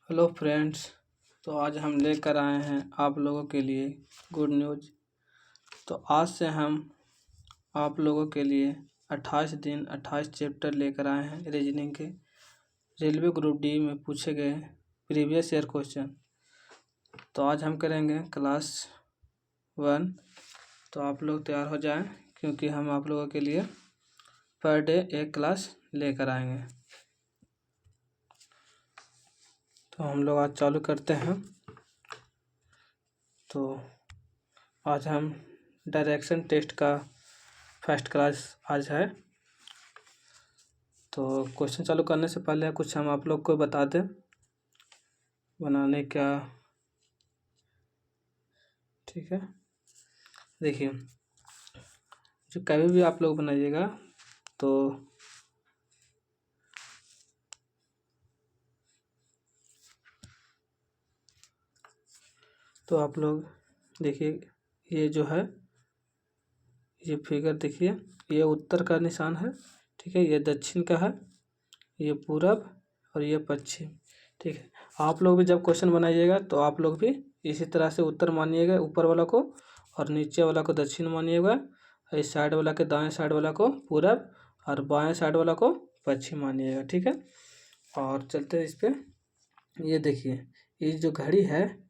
Hello friends. तो आज हम लेकर आए हैं आप लोगों के लिए गुड न्यूज़। तो आज से हम आप लोगों के लिए 28 दिन 28 चैप्टर लेकर आए हैं रीजनिंग के। रेलवे ग्रुप डी में पूछे गए प्रीवियस ईयर क्वेश्चन। तो आज हम करेंगे क्लास 1। तो आप लोग तैयार हो जाएं, क्योंकि हम आप लोगों के लिए पर डे एक क्लास लेकर आएंगे। तो हम लोग आज चालू करते हैं। तो आज हम डायरेक्शन टेस्ट का फर्स्ट क्लास आज है। तो क्वेश्चन चालू करने से पहले कुछ हम आप लोग को बता दें बनाने का। ठीक है, देखिए, जो कभी भी आप लोग बनाइएगा तो आप लोग देखिए, ये जो है ये फिगर देखिए, ये उत्तर का निशान है। ठीक है, ये दक्षिण का है, ये पूरब और ये पश्चिम। ठीक है, आप लोग भी जब क्वेश्चन बनाइएगा तो आप लोग भी इसी तरह से उत्तर मानिएगा ऊपर वाला को, और नीचे वाला को दक्षिण मानिएगा, इस साइड वाला के दाएं साइड वाला को पूरब और बाएं साइड वाला को पश्चिम मानिएगा। ठीक है, और चलते हैं इस पे। ये देखिए, ये जो घड़ी है,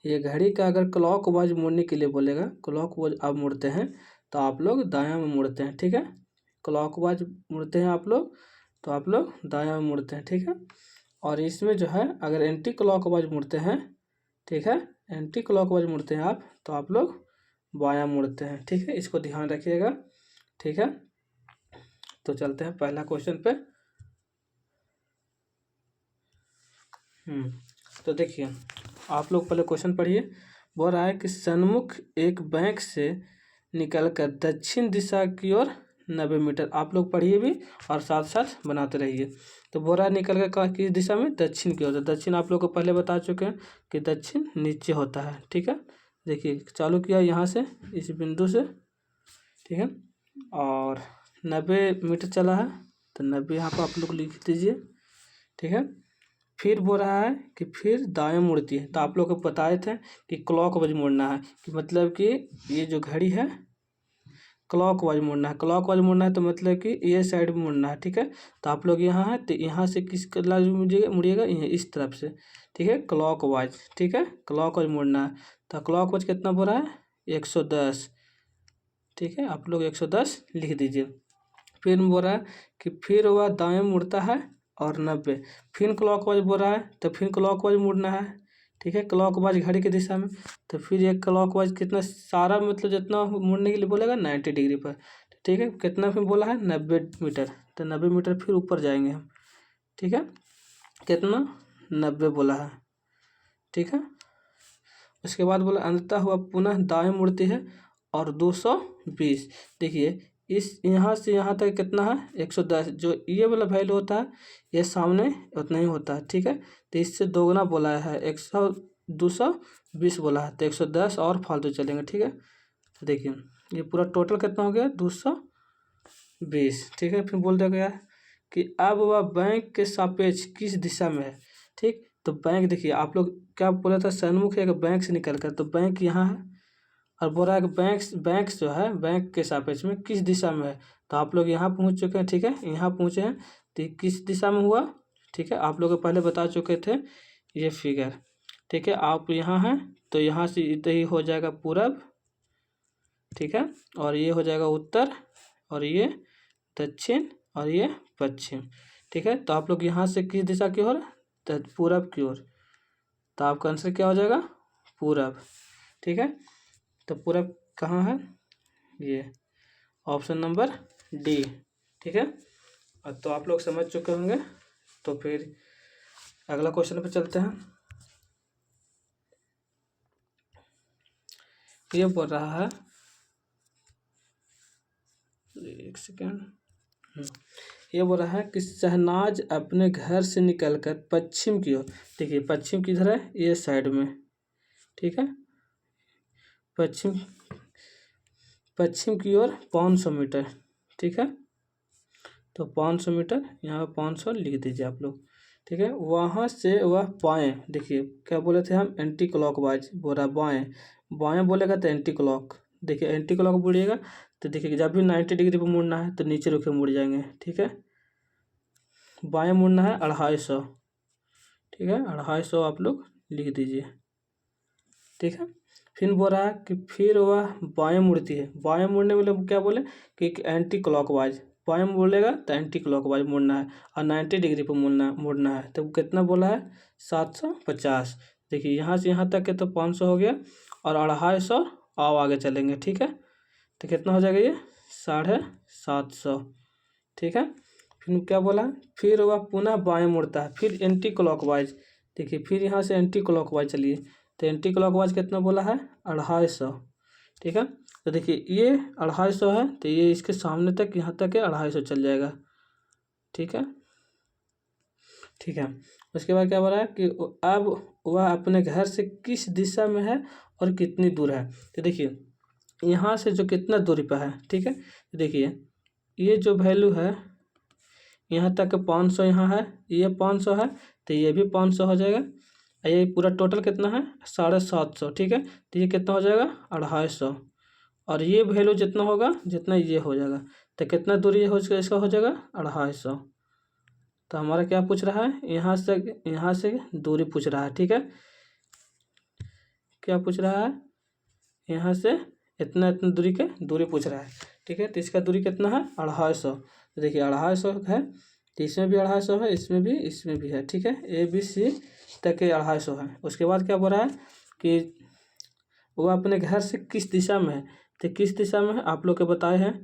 ये घड़ी का अगर क्लॉक वाइज मुड़ने के लिए बोलेगा, क्लॉक वाइज आप मुड़ते हैं तो आप लोग दायां में मुड़ते हैं। ठीक है, क्लॉक वाइज मुड़ते हैं आप लोग तो आप लोग दायां में मुड़ते हैं। ठीक है, और इसमें जो है अगर एंटी क्लॉक वाइज मुड़ते हैं, ठीक है, एंटी क्लॉक वाइज मुड़ते हैं आप तो आप लोग बायां मुड़ते हैं। ठीक है, इसको ध्यान रखिएगा। ठीक है, तो चलते हैं पहला क्वेश्चन पे। तो देखिए, आप लोग पहले क्वेश्चन पढ़िए। बोल रहा है कि सन्मुख एक बैंक से निकलकर दक्षिण दिशा की ओर 90 मीटर। आप लोग पढ़िए भी और साथ साथ बनाते रहिए। तो बोल रहा है निकल कर किस दिशा में, दक्षिण की ओर। दक्षिण आप लोग को पहले बता चुके हैं कि दक्षिण नीचे होता है। ठीक है, देखिए चालू किया यहाँ से, इस बिंदु से। ठीक है, और 90 मीटर चला है तो 90 यहाँ पर आप लोग लिख दीजिए। ठीक है, फिर बोल रहा है कि फिर दाएं मुड़ती है। तो आप लोग को बताए थे कि क्लॉक वाइज मुड़ना है, कि मतलब कि ये जो घड़ी है क्लॉक वाइज मुड़ना है। क्लॉक वाइज मुड़ना है तो मतलब कि ये साइड में मुड़ना है। ठीक है, तो आप लोग यहाँ है तो यहाँ से किस लाइज मुड़िएगा, इस तरफ से। ठीक है, क्लॉक वाइज। ठीक है, क्लॉक वाइज मुड़ना है। तो क्लॉक वाइज कितना बोल रहा है, 110। ठीक है, आप लोग 110 लिख दीजिए। फिर बोल रहा है कि फिर वह दाएं मुड़ता है और 90। फिर क्लॉकवाइज बोल रहा है तो फिर क्लॉकवाइज मुड़ना है। ठीक है, क्लॉकवाइज घड़ी की दिशा में। तो फिर ये क्लॉकवाइज कितना सारा मतलब जितना मुड़ने के लिए बोलेगा 90 डिग्री पर। ठीक है, कितना फिर बोला है 90 मीटर। तो 90 मीटर फिर ऊपर जाएंगे हम। ठीक है, कितना 90 बोला है। ठीक है, उसके बाद बोला अंततः हुआ पुनः दाएं मुड़ती है और 220। देखिए, इस यहाँ से यहाँ तक कितना है 110। जो ये वाला वैल्यू होता है ये सामने उतना ही होता है। ठीक है, तो इससे दोगुना बोला है, 220 बोला है तो 110 और फालतू चलेंगे। ठीक है, तो देखिए ये पूरा टोटल कितना हो गया 220। ठीक है, फिर बोल दिया गया कि अब वह बैंक के सापेक्ष किस दिशा में है। ठीक, तो बैंक देखिए, आप लोग क्या बोला था, सन्मुख है कि बैंक से निकल कर, तो बैंक यहाँ है और बोल रहा है कि बैंक जो है बैंक के सापेक्ष में किस दिशा में है। तो आप लोग यहाँ पहुँच चुके हैं। ठीक है, यहाँ पहुँचे हैं तो किस दिशा में हुआ। ठीक है, आप लोग पहले बता चुके थे ये फिगर। ठीक है, आप यहाँ हैं तो यहाँ से इधर ही हो जाएगा पूरब। ठीक है, और ये हो जाएगा उत्तर और ये दक्षिण और ये पश्चिम। ठीक है, तो आप लोग यहाँ से किस दिशा की ओर, तो पूरब की ओर। तो आपका आंसर क्या हो जाएगा, पूरब। ठीक है, तो पूरब कहाँ है, ये ऑप्शन नंबर डी। ठीक है, तो आप लोग समझ चुके होंगे। तो फिर अगला क्वेश्चन पे चलते हैं। ये बोल रहा है, एक सेकेंड। ये बोल रहा है कि शहनाज अपने घर से निकलकर पश्चिम की ओर। देखिए पश्चिम किधर है, ये साइड में। ठीक है, पश्चिम की ओर 500 मीटर। ठीक है, तो 500 मीटर यहाँ 500 लिख दीजिए आप लोग। ठीक है। वहाँ से वह बाएँ, देखिए क्या बोले थे हम, एंटी क्लॉकवाइज बोल रहा है, बाएँ बाएँ बोलेगा तो एंटी क्लॉक, देखिए एंटी क्लॉक मुड़िएगा तो देखिए जब भी 90 डिग्री पर मुड़ना है तो नीचे रुके मुड़ जाएंगे, ठीक है। बाएँ मुड़ना है 250, ठीक है, 250 आप लोग लिख दीजिए, ठीक है। फिर बोल रहा है कि फिर वह बाएँ मुड़ती है, बाएँ मुड़ने मतलब क्या बोले कि एंटी क्लॉकवाइज, बाएँ मुड़ेगा तो एंटी क्लॉकवाइज मुड़ना है और 90 डिग्री पर मुड़ना है, तो कितना बोला है 750। देखिए यहाँ से यहाँ तक के तो 500 हो गया और 250 आओ आगे चलेंगे, ठीक है। तो कितना हो जाएगा ये 750, ठीक है। फिर क्या बोला, फिर वह पुनः बाएँ मुड़ता है, फिर एंटी क्लॉकवाइज, देखिए फिर यहाँ से एंटी क्लॉकवाइज चलिए, तो एंटी क्लॉकवाइज कितना बोला है 250, ठीक है। तो देखिए ये 250 है तो ये इसके सामने तक यहाँ तक है 250 चल जाएगा, ठीक है, ठीक है। उसके बाद क्या बोला है कि अब वह अपने घर से किस दिशा में है और कितनी दूर है। तो देखिए यहाँ से जो कितना दूरी पर है, ठीक है, तो देखिए ये जो वैल्यू है यहाँ तक 500 यहाँ है, ये 500 है तो ये भी 500 हो जाएगा, ये पूरा टोटल कितना है 750, ठीक है। तो ये कितना हो जाएगा 250 और ये वैल्यू जितना होगा जितना ये हो जाएगा, तो कितना दूरी हो इसका हो जाएगा 250। तो हमारा क्या पूछ रहा है, यहाँ से दूरी पूछ रहा है, ठीक है। क्या पूछ रहा है, यहाँ से इतना इतना दूरी के दूरी पूछ रहा है, ठीक है। तो इसका दूरी कितना है 250, तो देखिए 250 है तो इसमें भी 250 है, इसमें भी है, ठीक है। ए बी सी तक के 250 है। उसके बाद क्या बोल रहा है कि वो अपने घर से किस दिशा में है, तो किस दिशा में है आप लोग के बताए हैं,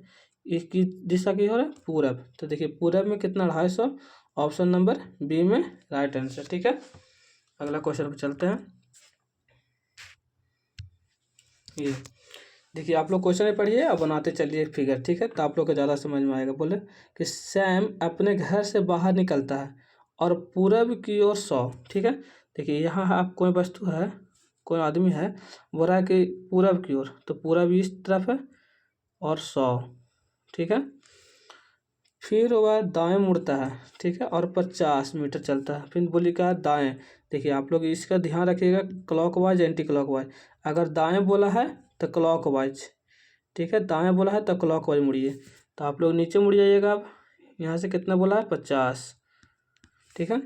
इसकी दिशा की हो रहा है पूरब, तो देखिए पूरब में कितना 250, ऑप्शन नंबर बी में राइट आंसर, ठीक है। अगला क्वेश्चन पर चलते हैं। ये देखिए आप लोग क्वेश्चन पढ़िए और बनाते चलिए फिगर, ठीक है, तो आप लोग को ज़्यादा समझ में आएगा। बोले कि सैम अपने घर से बाहर निकलता है और पूरब की ओर 100, ठीक है। देखिए यहाँ आप कोई वस्तु है, कोई आदमी है, बोल रहा है कि पूरब की ओर, तो पूरब इस तरफ है और 100, ठीक है। फिर वह दाएं मुड़ता है, ठीक है, और 50 मीटर चलता है। फिर बोली क्या दाएं, देखिए आप लोग इसका ध्यान रखिएगा, क्लॉकवाइज एंटी क्लॉकवाइज, अगर दाएं बोला है तो क्लॉकवाइज, ठीक है, दाएं बोला है तो क्लॉकवाइज मुड़िए, तो आप लोग नीचे मुड़ जाइएगा। अब यहाँ से कितना बोला है 50, ठीक है।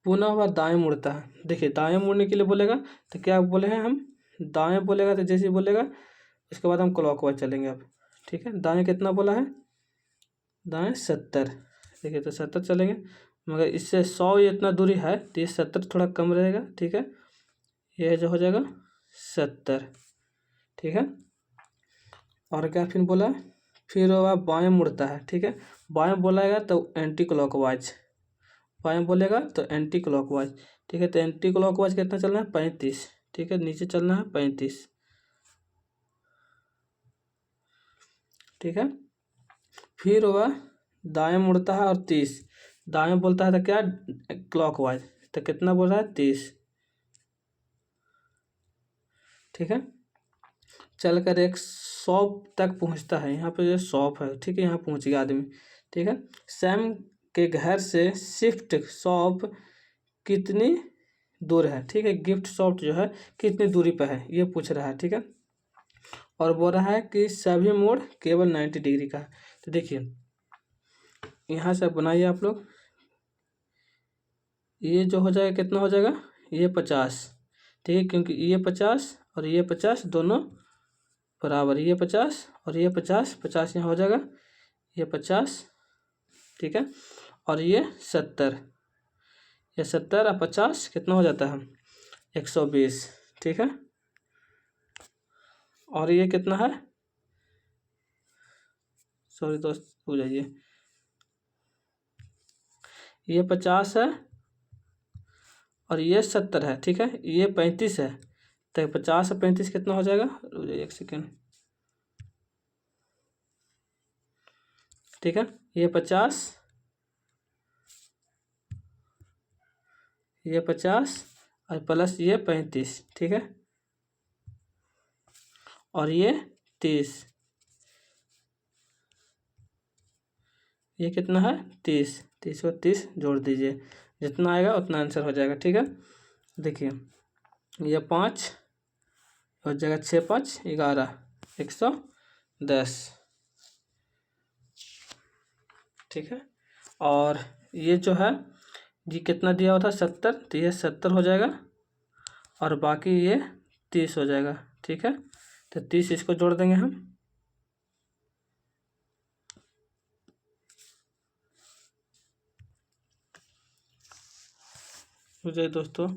पुनः वह दाएं मुड़ता है, देखिए दाएं मुड़ने के लिए बोलेगा तो क्या बोले हैं हम, दाएं बोलेगा तो जैसे ही बोलेगा उसके बाद हम क्लॉकवाइज चलेंगे अब, ठीक है। दाएं कितना बोला है, दाएं 70, देखिए तो 70 चलेंगे, मगर इससे 100 इतना दूरी है तो ये 70 थोड़ा कम रहेगा, ठीक है, ये जो हो जाएगा 70, ठीक है। और क्या फिर बोला, फिर वह बाएं मुड़ता है, ठीक है, बाएं बोलेगा तो एंटी क्लॉकवाइज, बाएं बोलेगा तो एंटी क्लॉकवाइज, ठीक है। तो एंटी क्लॉकवाइज कितना चलना है 35, ठीक है, नीचे चलना है 35, ठीक है। फिर वह दाएं मुड़ता है और 30, दाएं बोलता है तो क्या क्लॉकवाइज, तो कितना बोल रहा है 30, ठीक है। चलकर एक शॉप तक पहुंचता है, यहाँ पे जो शॉप है, ठीक है, यहाँ पहुंच गया आदमी, ठीक है। सैम के घर से शिफ्ट शॉप कितनी दूर है, ठीक है, गिफ्ट शॉप जो है कितनी दूरी पर है ये पूछ रहा है, ठीक है। और बोल रहा है कि सभी मोड़ केवल 90 डिग्री का है। तो देखिए यहाँ से बनाइए आप लोग, ये जो हो जाएगा कितना हो जाएगा, ये 50, ठीक है, क्योंकि ये 50 और ये 50 दोनों बराबर, ये 50 और ये 50, 50 यहाँ हो जाएगा, ये 50, ठीक है, और ये 70, ये 70 और 50 कितना हो जाता है 120, ठीक है। और ये कितना है, सॉरी दोस्त हो जाइए, ये 50 है और ये 70 है, ठीक है, ये 35 है, तो 50 और 35 कितना हो जाएगा, रुक जाइए एक सेकेंड, ठीक है, ये 50, ये 50 और प्लस ये 35, ठीक है, और ये 30, ये कितना है 30, 30 और 30 जोड़ दीजिए, जितना आएगा उतना आंसर हो जाएगा। ठीक है, देखिए ये 5 हो जाएगा, 6 5 11, 110। ठीक है, और ये जो है जी कितना दिया हुआ था 70, तो ये 70 हो जाएगा और बाकी ये 30 हो जाएगा। ठीक है, तो 30 इसको जोड़ देंगे हम। मुझे दोस्तों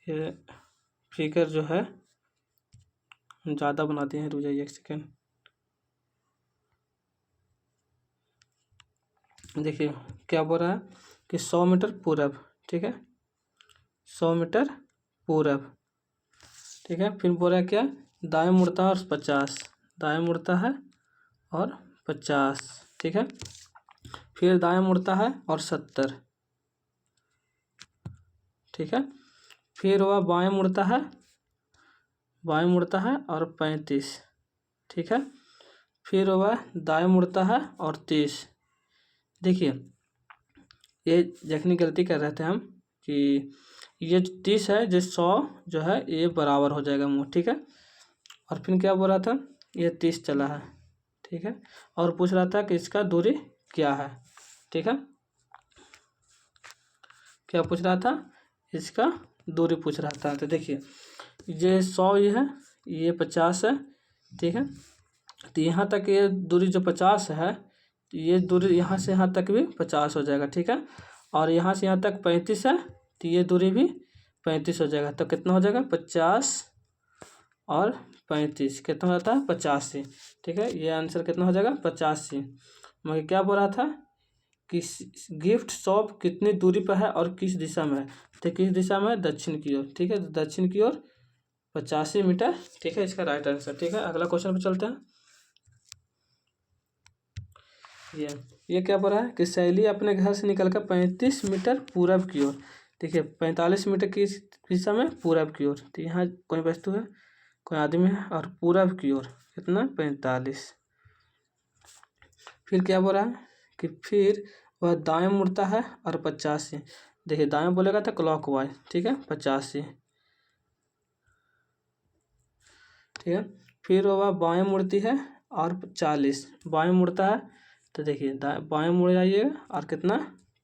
ये फिगर जो है ज़्यादा बना दिए हैं, रुक जाइए एक सेकेंड। देखिए क्या बोल रहा है कि 100 मीटर पूरब। ठीक है, 100 मीटर पूरब। ठीक है, फिर बोल रहा है क्या, दाएं मुड़ता है और 50, दाएं मुड़ता है और 50। ठीक है, फिर दाएं मुड़ता है और 70। ठीक है, फिर वह बाएं मुड़ता है, बाएं मुड़ता है और 35। ठीक है, फिर वह दाएं मुड़ता है और 30। देखिए ये जखनी गलती कर रहे थे हम कि ये 30 है, जो 100 जो है ये बराबर हो जाएगा मुँह। ठीक है, और फिर क्या बोल रहा था, ये 30 चला है। ठीक है, और पूछ रहा था कि इसका दूरी क्या है। ठीक है, क्या पूछ रहा था, इसका दूरी पूछ रहा था। तो देखिए ये 100 ये है, ये 50 है। ठीक है, तो यहाँ तक ये दूरी जो 50 है, तो ये दूरी यहाँ से यहाँ तक भी 50 हो जाएगा। ठीक है, और यहाँ से यहाँ तक 35 है, तो ये दूरी भी 35 हो जाएगा। तो कितना हो जाएगा, 50 और 35 कितना हो जाता है, 85। ठीक है, ये आंसर कितना हो जाएगा, 85। मगर क्या बोल रहा था कि गिफ्ट शॉप कितनी दूरी पर है और किस दिशा में है। तो किस दिशा में है, दक्षिण की ओर। ठीक है, तो दक्षिण की ओर 85 मीटर। ठीक है, इसका राइट आंसर। ठीक है, अगला क्वेश्चन पे चलते हैं। ये क्या बोल रहा है कि शैली अपने घर से निकलकर 35 मीटर पूरब की ओर। देखिए 45 मीटर की दिशा में पूरब की ओर, तो यहाँ कोई वस्तु है, कोई आदमी है, और पूरब की ओर कितना, 45। फिर क्या बोल रहा है कि फिर वह दाएं मुड़ता है और 85। देखिए दाएं बोलेगा तो क्लॉकवाइज। ठीक है, 85। ठीक है, फिर वह बाएं मुड़ती है और 40, बाएं मुड़ता है, तो देखिए बाएं मुड़ जाइएगा और कितना,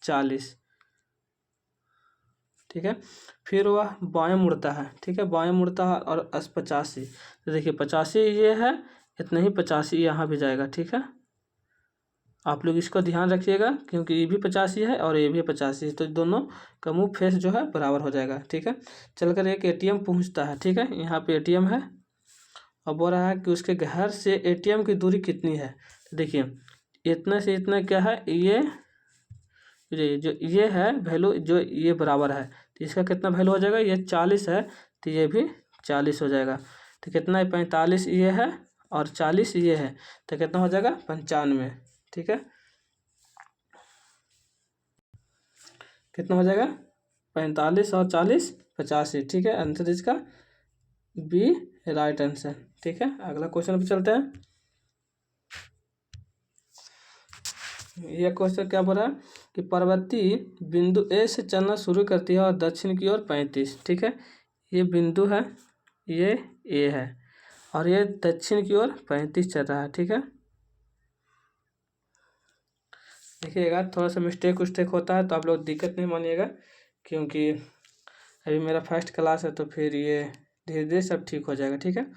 40। ठीक है, फिर वह बाएं मुड़ता है। ठीक है, बाएं मुड़ता है और 85, तो देखिए 85 ये है, इतना ही 85 यहाँ भी जाएगा। ठीक है, आप लोग इसको ध्यान रखिएगा क्योंकि ये भी 85 है और ये भी 85 है, तो दोनों का मुँह फेस जो है बराबर हो जाएगा। ठीक है, चलकर एक एटीएम पहुँचता है। ठीक है, यहाँ पे एटीएम है और बोल रहा है कि उसके घर से एटीएम की दूरी कितनी है। तो देखिए इतना से इतना क्या है, ये जो ये है वैल्यू, जो ये बराबर है, तो इसका कितना वैल्यू हो जाएगा, ये 40 है, तो ये भी 40 हो जाएगा। तो कितना है, 45 ये है और 40 ये है, तो कितना हो जाएगा, 95। ठीक है, कितना हो जाएगा, 45 और 40 85। ठीक है, आंसर इसका बी राइट आंसर। ठीक है, अगला क्वेश्चन पे चलते हैं। यह क्वेश्चन क्या बोल रहा है कि पर्वतीय बिंदु ए से चलना शुरू करती है और दक्षिण की ओर 35। ठीक है, ये बिंदु है, ये ए है और ये दक्षिण की ओर 35 चल रहा है। ठीक है, देखिएगा थोड़ा सा मिस्टेक उस्टेक होता है तो आप लोग दिक्कत नहीं मानिएगा, क्योंकि अभी मेरा फर्स्ट क्लास है, तो फिर ये धीरे धीरे सब ठीक हो जाएगा। ठीक है,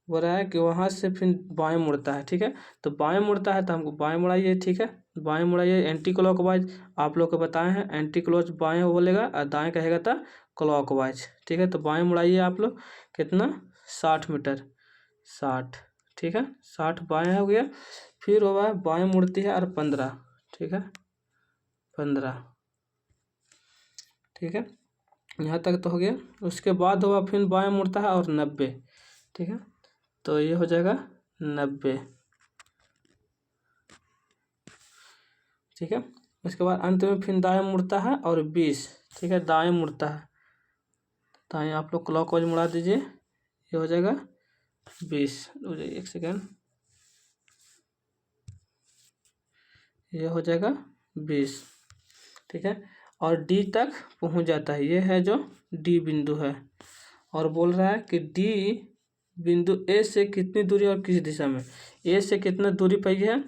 बोल रहा है कि वहाँ से फिर बाएं मुड़ता है। ठीक है, तो बाएं मुड़ता है तो हमको बाएं मुड़ाइए। ठीक है, बाएं मुड़ाइए, एंटी क्लॉकवाइज आप लोग को बताए हैं, एंटी क्लॉक बाएं बोलेगा और दाएं कहेगा था क्लॉकवाइज। ठीक है, तो बाएं मुड़ाइए आप लोग, कितना, 60 मीटर, 60। ठीक है, 60 बाएं हो गया, फिर वह बाएं मुड़ती है और 15। ठीक है, 15। ठीक है, यहाँ तक तो हो गया। उसके बाद वह फिर बाएं मुड़ता है और 90। ठीक है, तो ये हो जाएगा 90। ठीक है, उसके बाद अंत में फिर दाएं मुड़ता है और 20। ठीक है, दाएं मुड़ता है, दाएं आप लोग क्लॉकवाइज मुड़ा दीजिए, ये हो जाएगा 20। हो जाइए एक सेकेंड, ये हो जाएगा 20। ठीक है, और डी तक पहुंच जाता है। ये है जो डी बिंदु है। और बोल रहा है कि डी बिंदु ए से कितनी दूरी और किस दिशा में। ए से कितना दूरी पर है,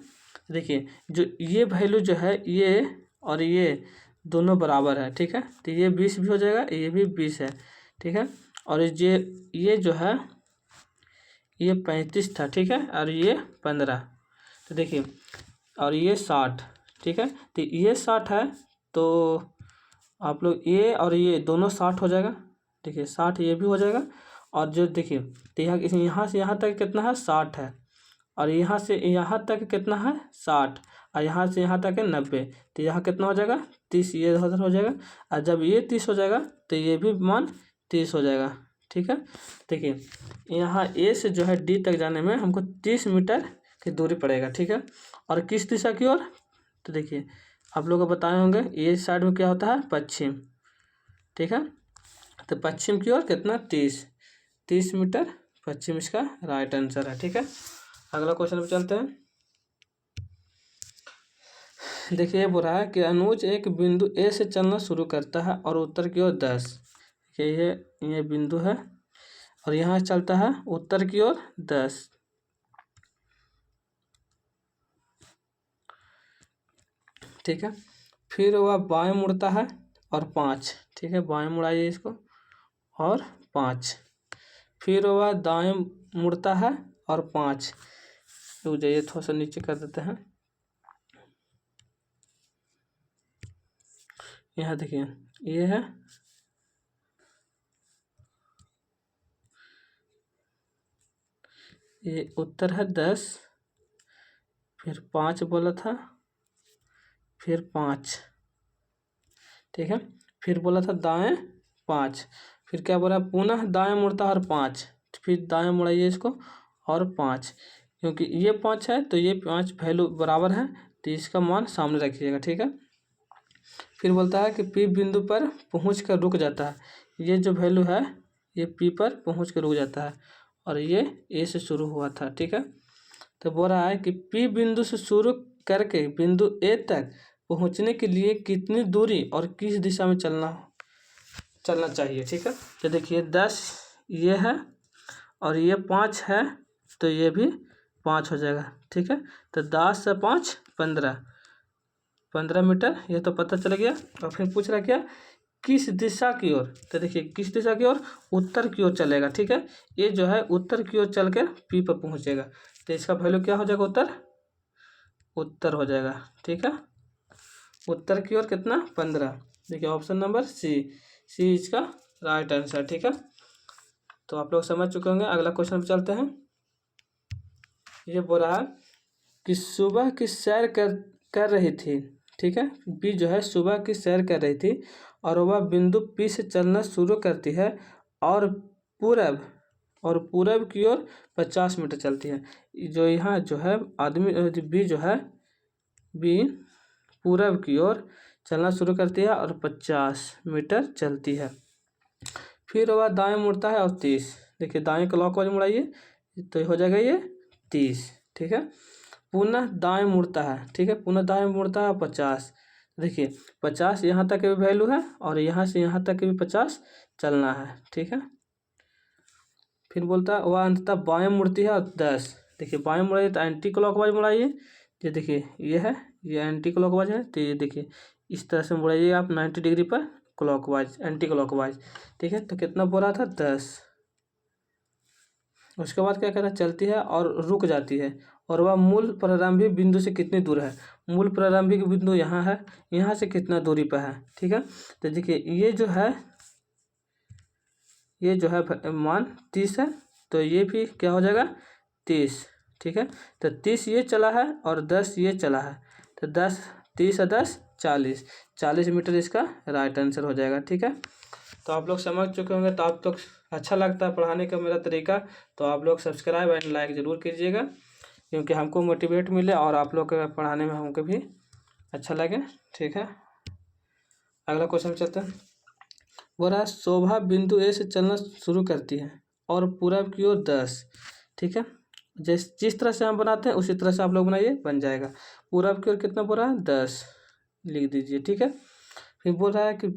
देखिए जो ये वैल्यू जो है ये और ये दोनों बराबर है, ठीक है। तो ये 20 भी हो जाएगा, ये भी 20 है, ठीक है। और ये जो है ये 35 था, ठीक है, और ये 15। तो देखिए और ये 60, ठीक है। तो ये 60 है, तो आप लोग ये और ये दोनों 60 हो जाएगा। देखिए 60 ये भी हो जाएगा। और जो देखिए तो यहाँ से यहाँ तक कितना है 60 है, और यहाँ से यहाँ तक कितना है 60, और यहाँ से यहाँ तक है 90। तो यहाँ कितना हो जाएगा 30, ये उधर हो जाएगा। और जब ये 30 हो जाएगा तो ये भी मान 30 हो जाएगा, ठीक है। देखिए यहाँ ए से जो है डी तक जाने में हमको 30 मीटर की दूरी पड़ेगा, ठीक है। और किस दिशा की ओर, तो देखिए आप लोग को बताए होंगे ये साइड में क्या होता है पश्चिम, ठीक है। तो पश्चिम की ओर कितना 30 मीटर पश्चिम इसका राइट आंसर है, ठीक है। अगला क्वेश्चन पे चलते हैं। देखिए ये बोल रहा है कि अनुज एक बिंदु ए से चलना शुरू करता है और उत्तर की ओर 10। देखिए ये बिंदु है और यहाँ चलता है उत्तर की ओर 10, ठीक है। फिर वह बाएं मुड़ता है और 5, ठीक है, बाएं मुड़ाइए इसको और 5। फिर वह दाएं मुड़ता है और 5। रुक जाइए थोड़ा सा नीचे कर देते हैं। यहाँ देखिए ये है, ये उत्तर है 10, फिर 5 बोला था, फिर 5, ठीक है। फिर बोला था दाएं 5, फिर क्या बोला पुनः दाएं मुड़ता और 5, फिर दाएं मुड़ाइए इसको और 5। क्योंकि ये 5 है तो ये 5 वैल्यू बराबर है, तो इसका मान सामने रखिएगा, ठीक है। फिर बोलता है कि पी बिंदु पर पहुँच कर रुक जाता है। ये जो वैल्यू है ये पी पर पहुँच कर रुक जाता है, और ये ए से शुरू हुआ था, ठीक है। तो बोल रहा है कि पी बिंदु से शुरू करके बिंदु ए तक पहुंचने के लिए कितनी दूरी और किस दिशा में चलना चाहिए, ठीक है। तो देखिए 10 ये है और ये 5 है, तो ये भी 5 हो जाएगा, ठीक है। तो 10 से 5 15 मीटर, ये तो पता चल गया। और फिर पूछ रहा क्या किस दिशा की ओर, तो देखिए किस दिशा की ओर, उत्तर की ओर चलेगा, ठीक है। ये जो है उत्तर की ओर चल कर पी पर पहुंचेगा, तो इसका वैल्यू क्या हो जाएगा उत्तर हो जाएगा, ठीक है। उत्तर की ओर कितना 15। देखिए ऑप्शन नंबर सी इसका राइट आंसर, ठीक है। तो आप लोग समझ चुके होंगे। अगला क्वेश्चन पे चलते हैं। ये बोल रहा है कि सुबह की सैर कर रही थी, ठीक है। बी जो है सुबह की सैर कर रही थी और वह बिंदु पी से चलना शुरू करती है और पूरब की ओर 50 मीटर चलती है। जो यहाँ जो है आदमी बी जो है बी पूरब की ओर चलना शुरू करती है और 50 मीटर चलती है। फिर वह दाएं मुड़ता है और 30। देखिए दाएं क्लॉकवाइज मुड़ाइए तो हो जाएगा ये 30, ठीक है। पुनः दाएं मुड़ता है, ठीक है, पुनः दाएं मुड़ता है 50। देखिए 50 यहाँ तक भी वैल्यू है और यहाँ से यहाँ तक भी 50 चलना है, ठीक है। फिर बोलता है वह अंततः बाएं मुड़ती है और 10। देखिए बाएं मुड़ाइए तो एंटी क्लॉकवाइज मुड़ाइए। ये देखिए ये है, ये एंटी क्लॉकवाइज है, तो ये देखिए इस तरह से मुड़ाइए आप 90 डिग्री पर क्लॉकवाइज एंटी क्लॉकवाइज, ठीक है। तो कितना बोल रहा था 10। उसके बाद क्या कहता है चलती है और रुक जाती है और वह मूल प्रारंभिक बिंदु से कितनी दूर है। मूल प्रारंभिक बिंदु यहाँ है, यहाँ से कितना दूरी पर है, ठीक है। तो देखिए ये जो है मान 30 है, तो ये भी क्या हो जाएगा 30, ठीक है। तो 30 ये चला है और 10 ये चला है, तो 30 और 10 40 मीटर इसका राइट आंसर हो जाएगा, ठीक है। तो आप लोग समझ चुके होंगे। तो आप लोग अच्छा लगता है पढ़ाने का मेरा तरीका, तो आप लोग सब्सक्राइब एंड लाइक ज़रूर कीजिएगा, क्योंकि हमको मोटिवेट मिले और आप लोग के पढ़ाने में हमको भी अच्छा लगे, ठीक है। अगला क्वेश्चन चलते हैं। बोल रहा है शोभा बिंदु ए से चलना शुरू करती है और पूरब की ओर 10, ठीक है। जिस तरह से हम बनाते हैं उसी तरह से आप लोग बनाइए, बन जाएगा। पूरब की ओर कितना बोल रहा है 10 लिख दीजिए, ठीक है। फिर बोल रहा है कि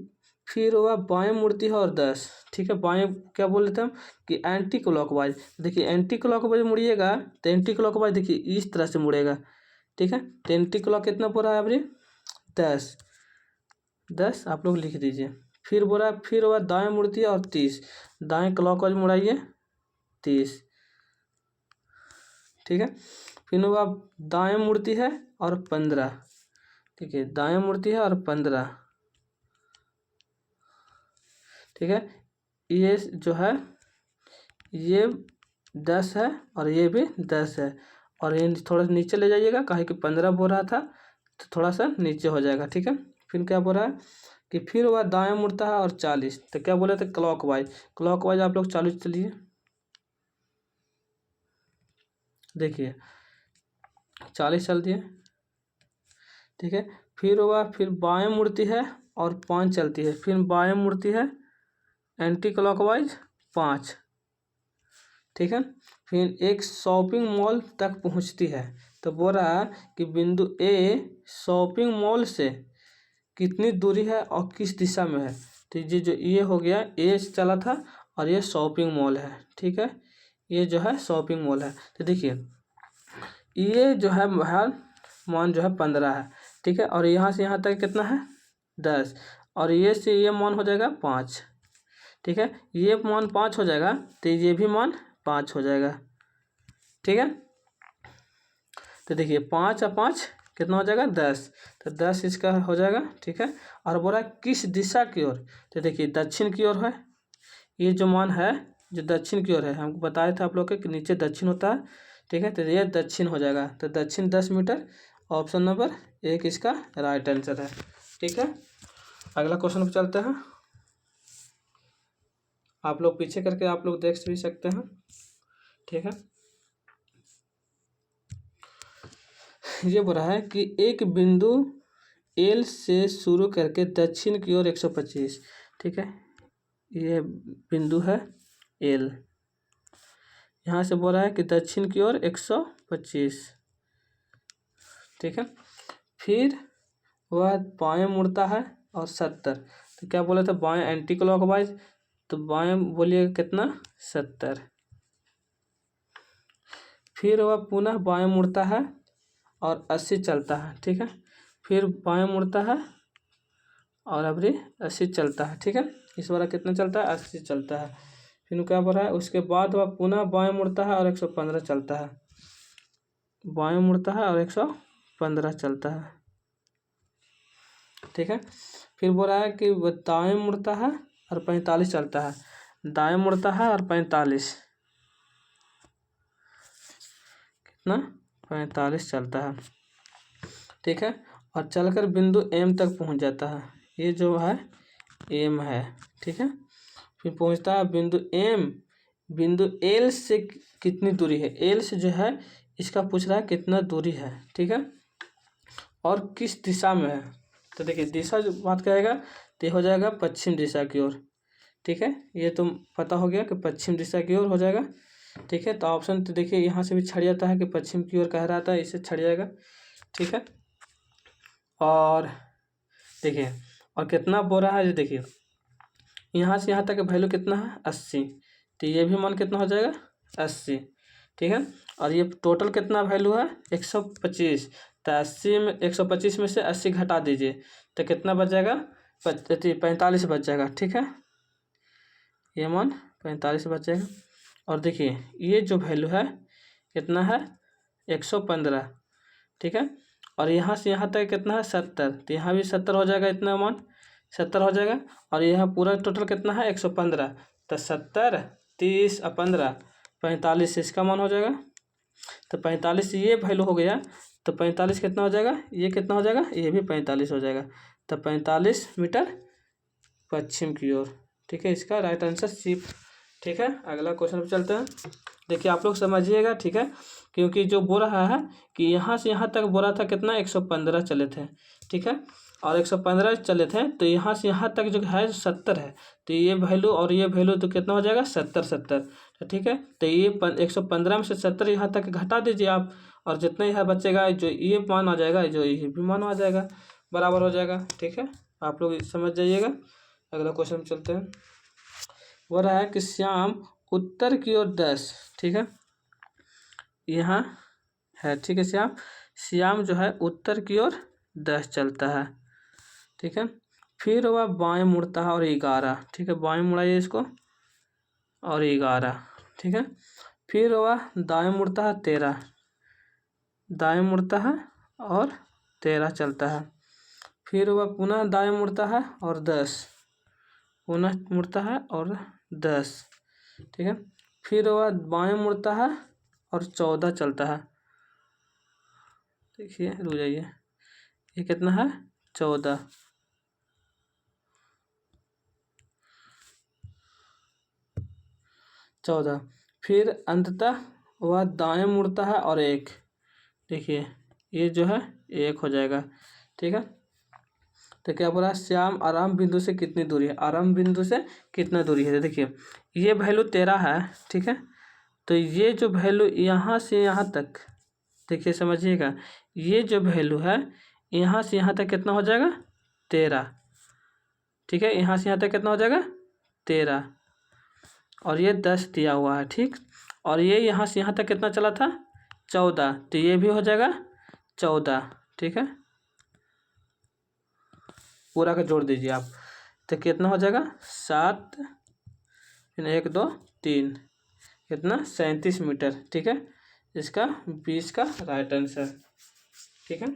फिर वह बाएं मुड़ती है और 10, ठीक है। बाएं क्या बोल लेते हैं हम कि एंटी क्लॉकवाइज। देखिए एंटी क्लॉकवाइज मुड़िएगा तो एंटी क्लॉकवाइज देखिए इस तरह से मुड़ेगा, ठीक है। तो एंटी क्लॉक कितना बोल रहा है अभी 10 आप लोग लिख दीजिए। फिर बोल रहा है फिर वह दाएं मुड़ती है और 30, दाएं क्लॉकवाइज मुड़ाइए 30, ठीक है। फिर वह दाएं मुड़ती है और 15, ठीक है, दाएं मुड़ती है और 15, ठीक है। ये जो है ये 10 है और ये भी 10 है, और ये थोड़ा सा नीचे ले जाइएगा, काहे कि 15 बोल रहा था तो थोड़ा सा नीचे हो जाएगा, ठीक है। फिर क्या बोल रहा है कि फिर वह दाएं मुड़ता है और 40, तो क्या बोले थे क्लॉकवाइज। क्लॉकवाइज आप लोग चालू चलिए, देखिए 40 चल दिए, ठीक है। फिर बाएं मुड़ती है और 5 चलती है, फिर बाएं मुड़ती है एंटी क्लॉकवाइज 5, ठीक है। फिर एक शॉपिंग मॉल तक पहुंचती है, तो बोल रहा है कि बिंदु ए शॉपिंग मॉल से कितनी दूरी है और किस दिशा में है। तो ये हो गया ए चला था और ये शॉपिंग मॉल है, ठीक है। ये जो है शॉपिंग मॉल है। तो देखिए ये जो है मान जो है 15 है, ठीक है। और यहाँ से यहाँ तक कितना है 10, और ये से ये मान हो जाएगा 5, ठीक है। ये मान 5 हो जाएगा तो ये भी मान 5 हो जाएगा, ठीक है। तो देखिए 5 और 5 कितना हो जाएगा 10, तो 10 इसका हो जाएगा, ठीक है। और बोला किस दिशा की ओर, तो देखिए दक्षिण की ओर है। ये जो मान है जो दक्षिण की ओर है, हमको बताया था आप लोग के कि नीचे दक्षिण होता है, ठीक है। तो ये दक्षिण हो जाएगा, तो दक्षिण 10 मीटर, ऑप्शन नंबर 1 इसका राइट आंसर है, ठीक है। अगला क्वेश्चन पर चलते हैं। आप लोग पीछे करके आप लोग देख भी सकते हैं, ठीक है। ये बोल रहा है कि एक बिंदु एल से शुरू करके दक्षिण की ओर 125, ठीक है। ये बिंदु है एल, यहाँ से बोल रहा है कि दक्षिण की ओर 125, ठीक है। फिर वह बाएं मुड़ता है और 70, तो क्या बोले थे बाएं एंटी क्लॉकवाइज, तो बाएं बोलिए कितना 70। फिर वह पुनः बाएं मुड़ता है और 80 चलता है, ठीक है। फिर बाएं मुड़ता है और अभी 80 चलता है, ठीक है। इस बार कितना चलता है 80 चलता है। फिर क्या बोल रहा है उसके बाद वह पुनः बाएं मुड़ता है और 115 चलता है, बाएं मुड़ता है और 115 चलता है, ठीक है। फिर बोल रहा है कि वह दाएं मुड़ता है और 45 चलता है, दाएं मुड़ता है और 45, कितना 45 चलता है, ठीक है। और चलकर बिंदु एम तक पहुंच जाता है, ये जो है एम है, ठीक है। फिर पहुंचता है बिंदु एम, बिंदु एल से कितनी दूरी है, एल से जो है इसका पूछ रहा है कितना दूरी है, ठीक है। और किस दिशा में है, तो देखिए दिशा जो बात करेगा तो हो जाएगा पश्चिम दिशा की ओर, ठीक है। ये तो पता हो गया कि पश्चिम दिशा की ओर हो जाएगा, ठीक है। तो ऑप्शन तो देखिए यहाँ से भी छड़ जाता है कि पश्चिम की ओर कह रहा था, इससे छड़ जाएगा, ठीक है। और देखिए और कितना बोल रहा है, जो देखिए यहाँ से यहाँ तक वैल्यू कितना है 80, तो ये भी मान कितना हो जाएगा 80, ठीक है। और ये टोटल कितना वैल्यू है 125, तो 80 में 125 में से 80 घटा दीजिए तो कितना बच जाएगा 45 बच जाएगा, ठीक है। ये मान 45 बच जाएगा। और देखिए ये जो वैल्यू है कितना है 115, ठीक है। और यहाँ से यहाँ तक कितना है 70, तो यहाँ भी 70 हो जाएगा, इतना मान 70 हो जाएगा। और यहाँ पूरा टोटल कितना है 115, तो 70 30 और 15 45 इसका मान हो जाएगा। तो 45 ये वैल्यू हो गया, तो 45 कितना हो जाएगा, ये कितना हो जाएगा, ये भी 45 हो जाएगा। तो 45 मीटर पश्चिम की ओर, ठीक है। इसका राइट आंसर सी, ठीक है। अगला क्वेश्चन पे चलते हैं। देखिए आप लोग समझिएगा, ठीक है, क्योंकि जो बोल रहा है कि यहाँ से यहाँ तक बोल रहा था कितना 115 चले थे, ठीक है। और 115 चले थे, तो यहाँ से यहाँ तक जो है 70 है, तो ये वैल्यू और ये वैल्यू तो कितना हो जाएगा 70, तो ठीक है। तो ये 115 में से 70 यहाँ तक घटा दीजिए आप, और जितना यहाँ बचेगा जो ये मान आ जाएगा, जो ये भी मान आ जाएगा, बराबर हो जाएगा, ठीक है। आप लोग समझ जाइएगा। अगला क्वेश्चन चलते हैं। वो रहा है कि श्याम उत्तर की ओर 10, ठीक है, यहाँ है, ठीक है, श्याम जो है उत्तर की ओर 10 चलता है, ठीक है। फिर वह बाएं मुड़ता है और 11, ठीक है, बाएं मुड़ाइए इसको और 11, ठीक है। फिर वह दाएं मुड़ता है 13, दाएं मुड़ता है और 13 चलता है। फिर वह पुनः दाएं मुड़ता है और 10, पुनः मुड़ता है और 10, ठीक है। फिर वह बाएं मुड़ता है और 14 चलता है। देखिए, रुक जाइए, ये कितना है, 14, फिर अंततः वह दाएं मुड़ता है और 1, देखिए ये जो है 1 हो जाएगा, ठीक है। तो क्या बोला, श्याम आरंभ बिंदु से कितनी दूरी है, आरंभ बिंदु से कितना दूरी है। देखिए ये वैल्यू 13 है, ठीक है। तो ये जो वैल्यू यहाँ से यहाँ तक, देखिए समझिएगा, ये जो वैल्यू है यहाँ से यहाँ तक कितना हो जाएगा, 13, ठीक है। यहाँ से यहाँ तक कितना हो जाएगा, 13, और ये 10 दिया हुआ है, ठीक। और ये यहाँ से यहाँ तक कितना चला था, 14, तो ये भी हो जाएगा 14, ठीक है। पूरा का जोड़ दीजिए आप, तो कितना हो जाएगा, 7, फिर 1 2 3, कितना, 37 मीटर, ठीक है। इसका 20 का राइट आंसर, ठीक है।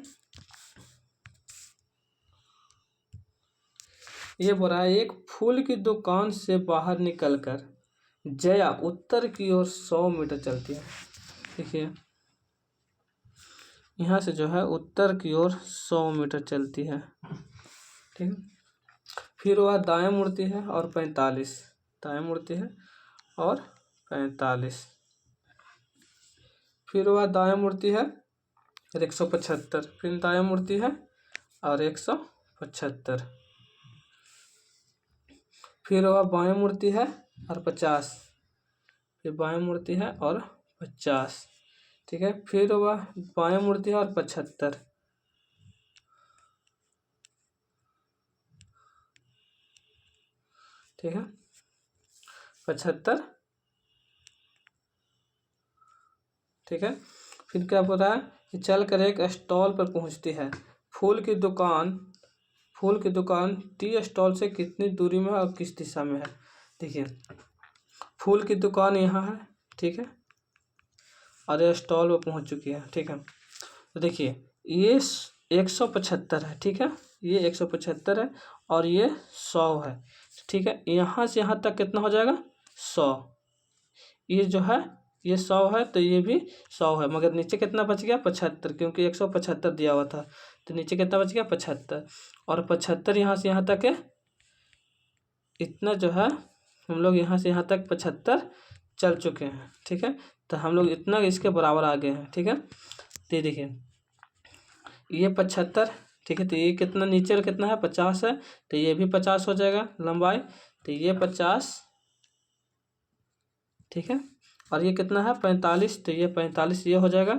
ये बोल रहा है, एक फूल की दुकान से बाहर निकलकर जया उत्तर की ओर 100 मीटर चलती है। देखिए यहाँ से जो है उत्तर की ओर 100 मीटर चलती है, ठीक है। फिर वह दाएं मुड़ती है और 45, दाएं मुड़ती है और 45, फिर वह दाएं मुड़ती है और 175, फिर दाएं मुड़ती है और 175, फिर वह बाएं मुड़ती है और 50, फिर बाएं मुड़ती है और 50, ठीक है। फिर वह बाएं मुड़ती है और 75, ठीक है, 75, ठीक है। फिर क्या बोल रहा है कि चल कर एक स्टॉल पर पहुंचती है, फूल की दुकान टी स्टॉल से कितनी दूरी में और किस दिशा में है। देखिए फूल की दुकान यहाँ है, ठीक है, और ये स्टॉल पर पहुंच चुकी है, ठीक है। तो देखिए ये 175 है, ठीक है, ये 175 है और ये 100 है, ठीक है। यहाँ से यहाँ तक कितना हो जाएगा, 100, ये जो है ये 100 है, तो ये भी 100 है, मगर नीचे कितना बच गया, 75, क्योंकि 175 दिया हुआ था, तो नीचे कितना बच गया, 75, और 75 यहाँ से यहाँ तक है, इतना जो है हम लोग यहाँ से यहाँ तक 75 चल चुके हैं, ठीक है। तो हम लोग इतना इसके बराबर आ गए हैं, ठीक है। तो ये देखिए ये 75, ठीक है, तो ये कितना नीचे और कितना है, 50 है, तो ये भी 50 हो जाएगा लंबाई, तो ये 50, ठीक है। और ये कितना है, 45, तो ये 45 ये हो जाएगा,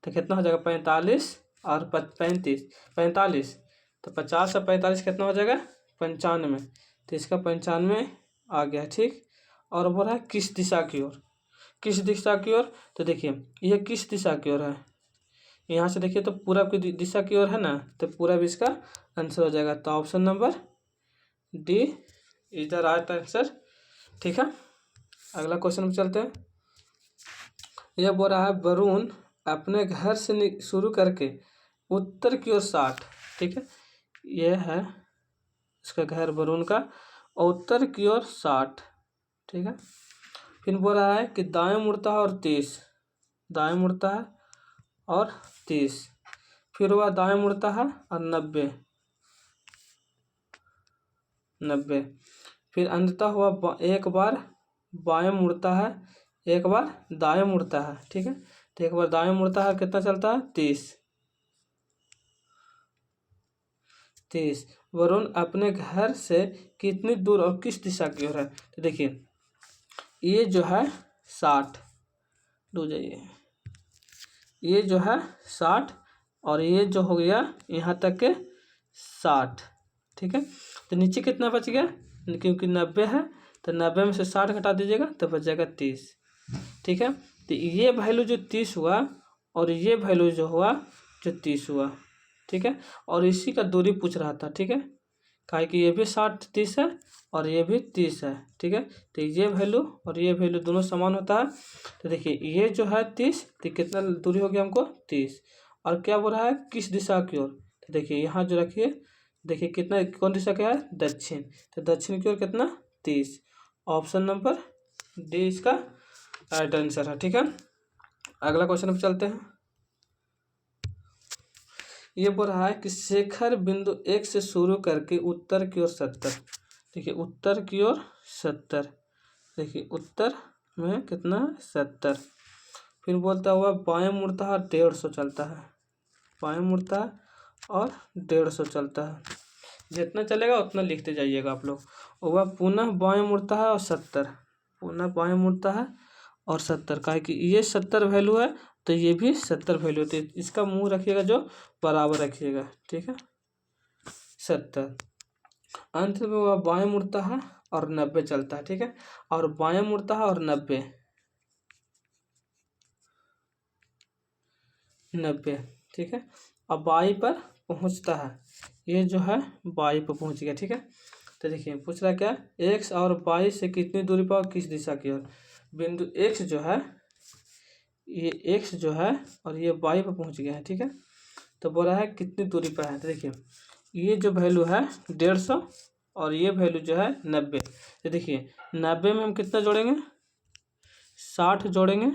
तो कितना हो जाएगा, 45 और 35, 45, तो 50 और 45 कितना हो जाएगा, 95, तो इसका 95 आ गया, ठीक। और बोल रहा है किस दिशा की ओर, किस दिशा की ओर, तो देखिए ये किस दिशा की ओर है, यहाँ से देखिए तो पूरब की दिशा की ओर है ना, तो पूरब इसका आंसर हो जाएगा, तो option number D is the right answer, ठीक है। अगला क्वेश्चन में चलते हैं। यह बोल रहा है वरुण अपने घर से शुरू करके उत्तर की ओर 60, ठीक है, यह है इसका घर वरुण का, उत्तर की ओर 60, ठीक है। फिर बोल रहा है कि दाएं मुड़ता है और 30, दाएं मुड़ता है और 30, फिर वह दाएं मुड़ता है और 90, फिर अंततः हुआ एक बार बाएं मुड़ता है, एक बार दाएं मुड़ता है, ठीक है। तो एक बार दाएं मुड़ता है, कितना चलता है, 30। वरुण अपने घर से कितनी दूर और किस दिशा की ओर है, तो देखिए ये जो है 60, रुक जाइए, ये जो है 60, और ये जो हो गया यहाँ तक के 60, ठीक है। तो नीचे कितना बच गया, क्योंकि 90 है तो 90 में से 60 घटा दीजिएगा तो बच जाएगा 30, ठीक है। तो ये वैल्यू जो 30 हुआ और ये वैल्यू जो हुआ जो 30 हुआ, ठीक है। और इसी का दूरी पूछ रहा था, ठीक है, काहे कि ये भी 60 30 है और ये भी 30 है, ठीक है। तो ये वैल्यू और ये वैल्यू दोनों समान होता है। तो देखिए ये जो है 30, तो कितना दूरी हो गया हमको 30, और क्या बोल रहा है किस दिशा की ओर, तो देखिए यहाँ जो रखिए, देखिए कितना कौन दिशा क्या है दक्षिण, तो दक्षिण की ओर कितना 30, ऑप्शन नंबर डी इसका राइट आंसर है, ठीक है। अगला क्वेश्चन पे चलते हैं। ये बोल रहा है कि शेखर बिंदु 1 से शुरू करके उत्तर की ओर 70, देखिए उत्तर की ओर 70, देखिए उत्तर में कितना 70, फिर बोलता हुआ बाएं मुड़ता है 150 चलता है, बाएं मुड़ता है और 150 चलता है, जितना चलेगा उतना लिखते जाइएगा आप लोग। वह पुनः बाएं मुड़ता है और 70, पुनः बाएं मुड़ता है और 70, का है कि ये 70 वैल्यू है तो ये भी 70 वैल्यू, तो इसका मुंह रखिएगा जो बराबर रखिएगा, ठीक है 70। अंत में वह बाएं मुड़ता है और 90 चलता है, ठीक है, और बाएं मुड़ता है और 90, ठीक है, अब बाई पर पहुंचता है, ये जो है बाई पर पहुंच गया, ठीक है। तो देखिए पूछ रहा क्या, एक्स और बाई से कितनी दूरी पर किस दिशा की ओर, बिंदु एक्स जो है, ये एक्स जो है और ये बाई पर पहुंच गया है, ठीक है। तो बोल रहा है कितनी दूरी पर है, तो देखिए ये जो वैल्यू है 150 और ये वैल्यू जो है 90, तो देखिए 90 में हम कितना जोड़ेंगे 60 जोड़ेंगे,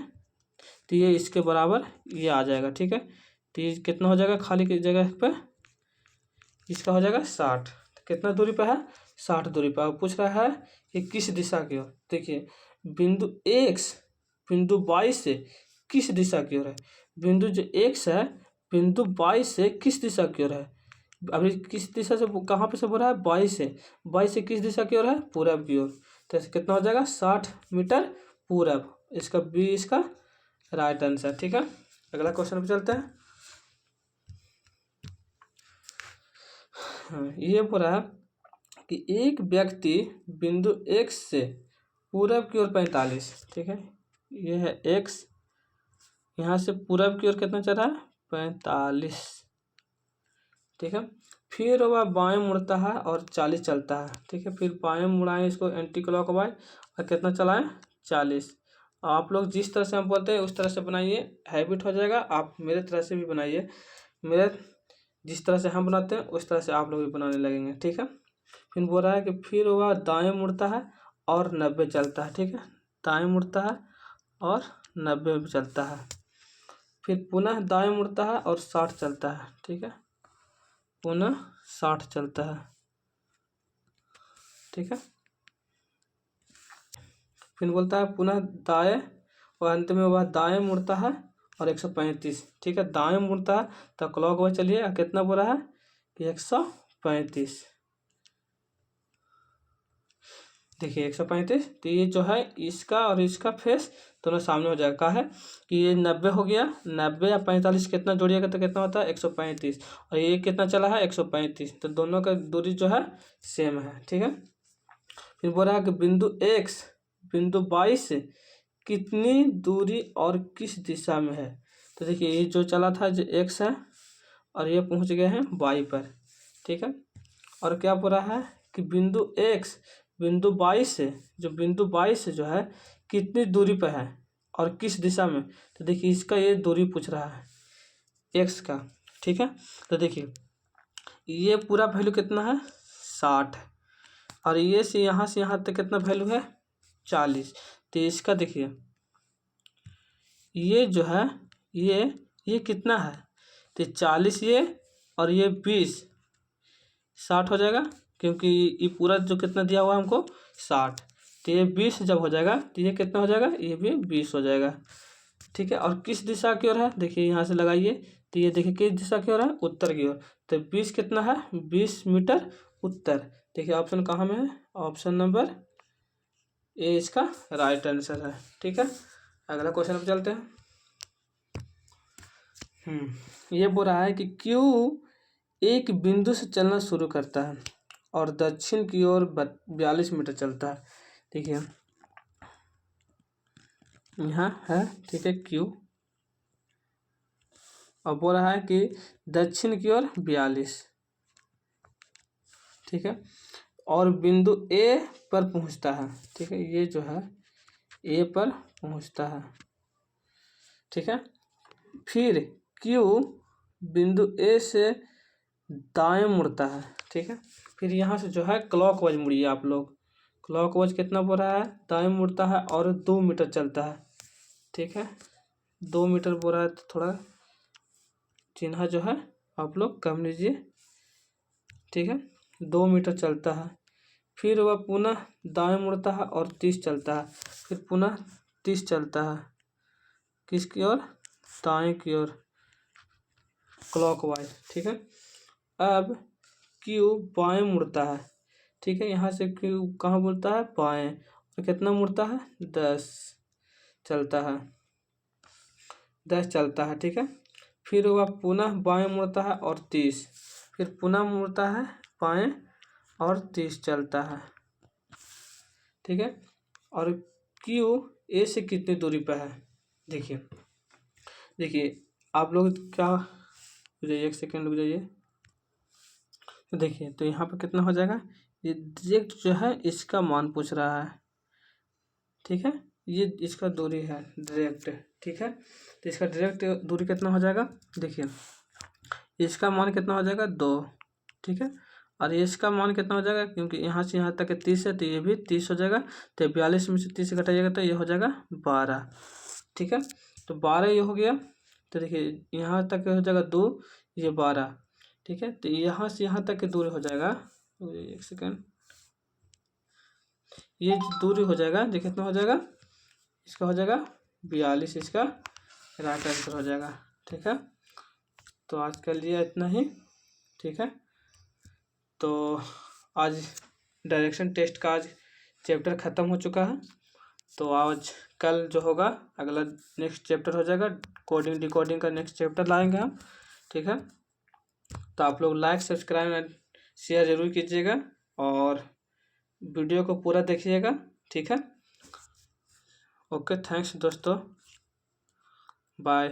तो ये इसके बराबर ये आ जाएगा, ठीक है। तो ये कितना हो जाएगा खाली की जगह पे, इसका हो जाएगा 60, तो कितना दूरी पे है 60 दूरी पर। अब पूछ रहा है कि किस दिशा की ओर, देखिए बिंदु एक्स बिंदु बाई से किस दिशा की ओर है, बिंदु जो एक्स है बिंदु बाई से किस दिशा की ओर है, अभी किस दिशा से कहाँ पे से बोल रहा है बाई से किस दिशा की ओर है पूरब की ओर, तो कितना हो जाएगा 60 मीटर पूरब, इसका बी इसका राइट आंसर, ठीक है। अगला क्वेश्चन पे चलते हैं। हाँ, ये बोल रहा है कि एक व्यक्ति बिंदु एक्स से पूरब की ओर 45, ठीक है, ये है एक्स, यहाँ से पूरब की ओर कितना चल रहा है 45, ठीक है। फिर वह बाएं मुड़ता है और 40 चलता है, ठीक है, फिर बाएं मुड़ाएं इसको एंटी क्लॉकवाइज और कितना चलाएं 40। आप लोग जिस तरह से हम बोलते हैं उस तरह से बनाइए, हैबिट हो जाएगा, आप मेरे तरह से भी बनाइए, मेरे जिस तरह से हम बनाते हैं उस तरह से आप लोग भी बनाने लगेंगे, ठीक है। फिर बोल रहा है कि फिर वह दाएं मुड़ता है और 90 चलता है, ठीक है, दाएं मुड़ता है और 90 पे चलता है, फिर पुनः दाएं मुड़ता है और 60 चलता है, ठीक है, पुनः 60 चलता है, ठीक है। फिर बोलता है पुनः दाएं और अंत में वह दाएं मुड़ता है और 135, ठीक है, दाएं मुड़ता है तो क्लॉकवाइज चलिए, कितना बोल रहा है कि 135, देखिए 135, तो ये जो है इसका और इसका फेस दोनों सामने हो जाएगा, कहा है कि ये 90 हो गया, 90 या 45 कितना जोड़िएगा तो कितना होता है 135, और ये कितना चला है 135, तो दोनों का दूरी जो है सेम है, ठीक है। फिर बोल रहा है कि बिंदु एक्स बिंदु बाई से कितनी दूरी और किस दिशा में है, तो देखिए ये जो चला था जो एक्स है और ये पहुंच गए हैं बाई पर, ठीक है। और क्या बोल रहा है कि बिंदु एक्स बिंदु बाई से जो है कितनी दूरी पर है और किस दिशा में, तो देखिए इसका ये दूरी पूछ रहा है एक्स का, ठीक है। तो देखिए ये पूरा वैल्यू कितना है 60 है और ये से यहाँ तक कितना वैल्यू है 40, तो इसका देखिए ये जो है ये कितना है, तो 40 ये और ये 20 60 हो जाएगा, क्योंकि ये पूरा जो कितना दिया हुआ है हमको 60, तो ये 20 जब हो जाएगा तो ये कितना हो जाएगा ये भी 20 हो जाएगा, ठीक है। और किस दिशा की ओर है, देखिए यहाँ से लगाइए, तो ये देखिए किस दिशा की ओर है उत्तर की ओर, तो 20 कितना है 20 मीटर उत्तर, देखिए ऑप्शन कहाँ में है, ऑप्शन नंबर ए इसका राइट आंसर है, ठीक है। अगला क्वेश्चन पे चलते हैं। ये बोल रहा है कि क्यू एक बिंदु से चलना शुरू करता है और दक्षिण की ओर 42 मीटर चलता है। देखिए यहाँ है, ठीक है, क्यू, और बोल रहा है कि दक्षिण की ओर 42, ठीक है, और बिंदु ए पर पहुंचता है, ठीक है, ये जो है ए पर पहुंचता है, ठीक है। फिर क्यू बिंदु ए से दाएं मुड़ता है, ठीक है। फिर यहाँ से जो है क्लॉकवाइज मुड़िए आप लोग। क्लॉकवाइज कितना बोल रहा है, दाएं मुड़ता है और 2 मीटर चलता है, ठीक है। 2 मीटर बोल रहा है तो थोड़ा चिन्ह जो है आप लोग कम लीजिए, ठीक है। 2 मीटर चलता है, फिर वह पुनः दाएं मुड़ता है और 30 चलता है, फिर पुनः 30 चलता है, किसकी ओर, दाएं की ओर, क्लॉकवाइज, ठीक है। अब क्यू बाएं मुड़ता है, ठीक है, यहाँ से क्यू कहाँ मुड़ता है, बाएं, और कितना मुड़ता है, 10 चलता है, 10 चलता है, ठीक है। फिर वह पुनः बाएं मुड़ता है और 30, फिर पुनः मुड़ता है बाएं और 30 चलता है, ठीक है। और क्यू ए से कितनी दूरी पर है, देखिए देखिए आप लोग क्या, एक सेकेंड रुक जाइए, तो देखिए तो यहाँ पर कितना हो जाएगा, ये डायरेक्ट जो है इसका मान पूछ रहा है, ठीक है, ये इसका दूरी है डायरेक्ट, ठीक है। तो इसका डायरेक्ट दूरी कितना हो जाएगा, देखिए इसका मान कितना हो जाएगा, 2, ठीक है, और इसका मान कितना हो जाएगा, क्योंकि यहाँ से यहाँ तक 30 है तो ये भी 30 हो जाएगा, तो 42 में से 30 घटाइएगा तो ये हो जाएगा 12, ठीक है। तो 12 ये हो गया, तो देखिए यहाँ तक हो जाएगा 2, ये 12, ठीक है। तो यहाँ से यहाँ तक की दूरी हो जाएगा, एक सेकेंड, ये दूरी हो जाएगा, देखिए कितना हो जाएगा, इसका हो जाएगा 42, इसका राइट आंसर हो जाएगा, ठीक है। तो आज के लिए इतना ही, ठीक है। तो आज डायरेक्शन टेस्ट का आज चैप्टर ख़त्म हो चुका है, तो आज कल जो होगा अगला नेक्स्ट चैप्टर हो जाएगा, कोडिंग डिकोडिंग का नेक्स्ट चैप्टर लाएंगे हम, ठीक है। तो आप लोग लाइक सब्सक्राइब एंड शेयर ज़रूर कीजिएगा और वीडियो को पूरा देखिएगा, ठीक है। ओके, थैंक्स दोस्तों, बाय।